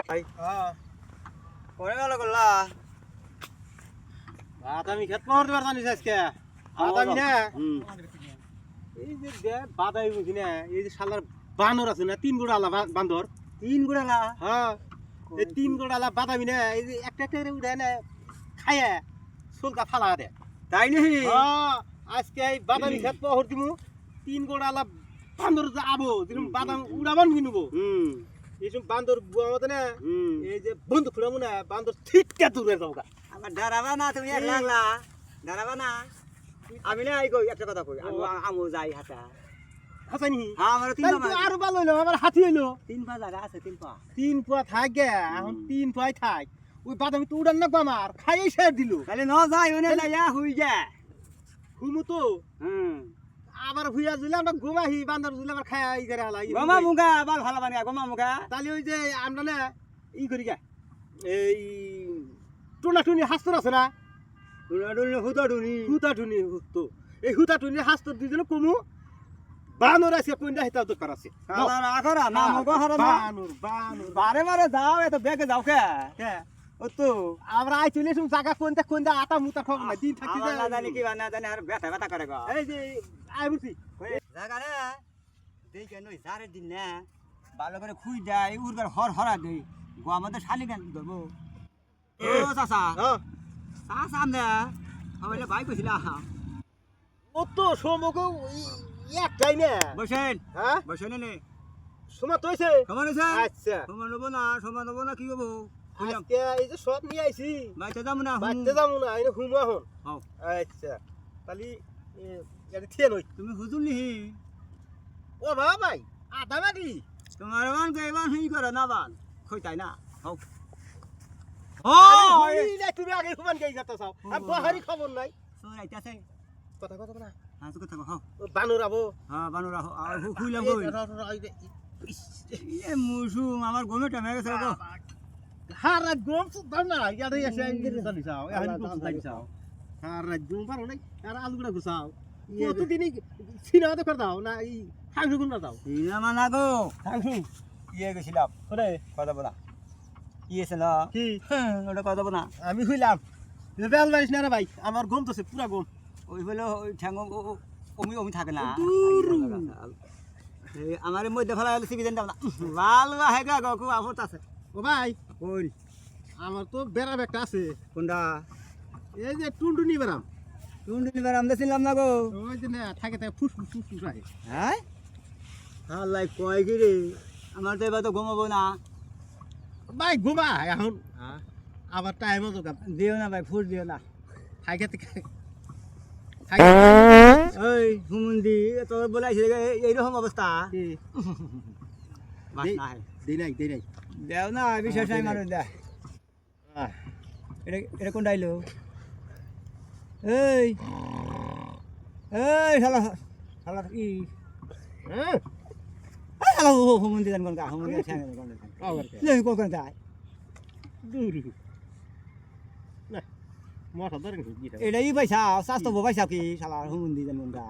ভাই হ্যাঁ পরে গেল করলা ভাত আমি খেত পাহরতে পারতাম না আজকে ভাত আমি না এই যে দে বাদাই বুঝি না এই যে শালার বানর আছে না 3 গোড়ালা বান্দর 3 গুড়ালা হ্যাঁ এই 3 গোড়ালা বাদামি না এই যে একটা একটা করে উড়ে না খায়া সুলকা ফালা দে তাই নাকি হ্যাঁ আজকে এই বাদামি খেত পাহর দিমু 3 গোড়ালা বান্দর যে আবো যেরকম বাদাম উড়াবান কিনবো এইসব বান্দর বুয়া মতো না এই যে বন্ধু ফুরামু না বান্দর ঠিকটা দূরে যাওগা আমার দাঁড়াবা না তুমি এক লাগলা দাঁড়াবা না আমি না এই কই একটা কথা কই আমি আমু যাই হাতা হাসানি হ্যাঁ আমার 3 পা আরো ভালো হইলো আমার হাতি হইলো 3 পা জায়গা আছে 3 পা 3 পা থাকে এখন 3 পাই থাক ওই বাদামি তো উড়ান না আমার খাইয়ে শেয়ার দিল খালি ন যাই ওনে যাইয়া হুই যা হুমু তো হুম আবার হুইয়া দিলে আমরা ঘুমাহি বান্দর দিলে আবার খাই ই করে হালাই গমা মুগা বাল ভালো বানিয়া গমা মুগা তাহলে ওই যে আমরা না ই করি গা এই টুনা টুনি হাস্তর আছে না হুতা ডুনি হুতা টুনি তো এই হুতা টুনি হাস্তর দুইজনে কমু বানর আছে কোনটা হিতাও তো করাছে কালার আখরা না মগো হারা না বানর বানর বারে বারে যাও এত বেগে যাও কে কে ও তো আমরা আই চলে এসে জায়গা কোনটা কোনটা আটা মুতা খাব না দিন থাকি আমার না জানি কি না জানি আর ব্যথা ব্যথা করে গো এই যে আই বলছি জায়গা রে দেই কেন জারে দিন না ভালো করে খুই দেয় উড়বার হর হরা দেই গো আমাদের শালি গান ধরবো ও চাচা হ্যাঁ চাচা আমনে আমারে ভাই কইছিলা ও তো সমক একটাই না বসেন হ্যাঁ বসেন নে সময় তো হইছে কেমন আছে আচ্ছা সমান হবো না কি হবো আজকে এই যে সব নিয়ে আইছি বাইতে যাবো না বাইতে যাবো না এই হুমা হন হও আচ্ছা তাহলে এটা থিয়ে নই তুমি হুজুর নিহি ও বাবা ভাই আধা বাড়ি তোমার বান কে বান হি করে না বান কই তাই না হও তুমি আগে হুমান গেই যাতে চাও আর বহারি খবর নাই সর আইতাছে কথা কথা না হাসু কথা হও বানর আবো হ্যাঁ বানর রাখো আর খুইলাম কই এ মুসু আমার গমে টামে গেছে গো হারা গম সুদাম না ইয়ারে এসে ইংরেজি চালি চাও এখন কোন চালি চাও হারা গম পারো নাই আর আলু গুড়া গুছাও কত দিন সিনেমা দেখে দাও না এই হাংসু গুণ না দাও ইনা মানা গো হাংসু ইয়ে গেছিলাম ওরে কথা বলা ইয়েছে না কি ওটা কথা বলা আমি হইলাম বেল বাড়িস না রে ভাই আমার গম তো পুরা গম ওই হলো ওই ঠ্যাঙ্গ অমি অমি থাকে না আমার মধ্যে ফেলা হলে সিবি জানতাম না ভালো হে গা গো খুব আফত আছে ও ভাই কোন আমার তো বেড়া একটা আছে কোনটা এই যে টুনটুনি বেড়াম টুনটুনি বেড়াম দেখছিলাম না গো ওই যে না থাকে থাকে ফুস ফুস ফুস ফুস আহে হ্যাঁ আল্লাহ কয় কি রে আমার তো এবার তো ঘুমাবো না ভাই ঘুমা এখন আবার টাইম তো দিও না ভাই ফুট দিও না থাকে ওই হুমুন্দি তোর বলাইছে এইরকম অবস্থা দেই নাই দেও না বিশেষ নাই মানুষ দেয় এটা কোন ডাইলো এই এই শালা শালা ই শালা হুমুন্দি জান কোন কা হুমুন্দি ছাঙে কোন লে কোন কোন যায় না মোটা ধরে এটাই পয়সা স্বাস্থ্য পয়সা কি শালা হুমুন্দি জান কোন কা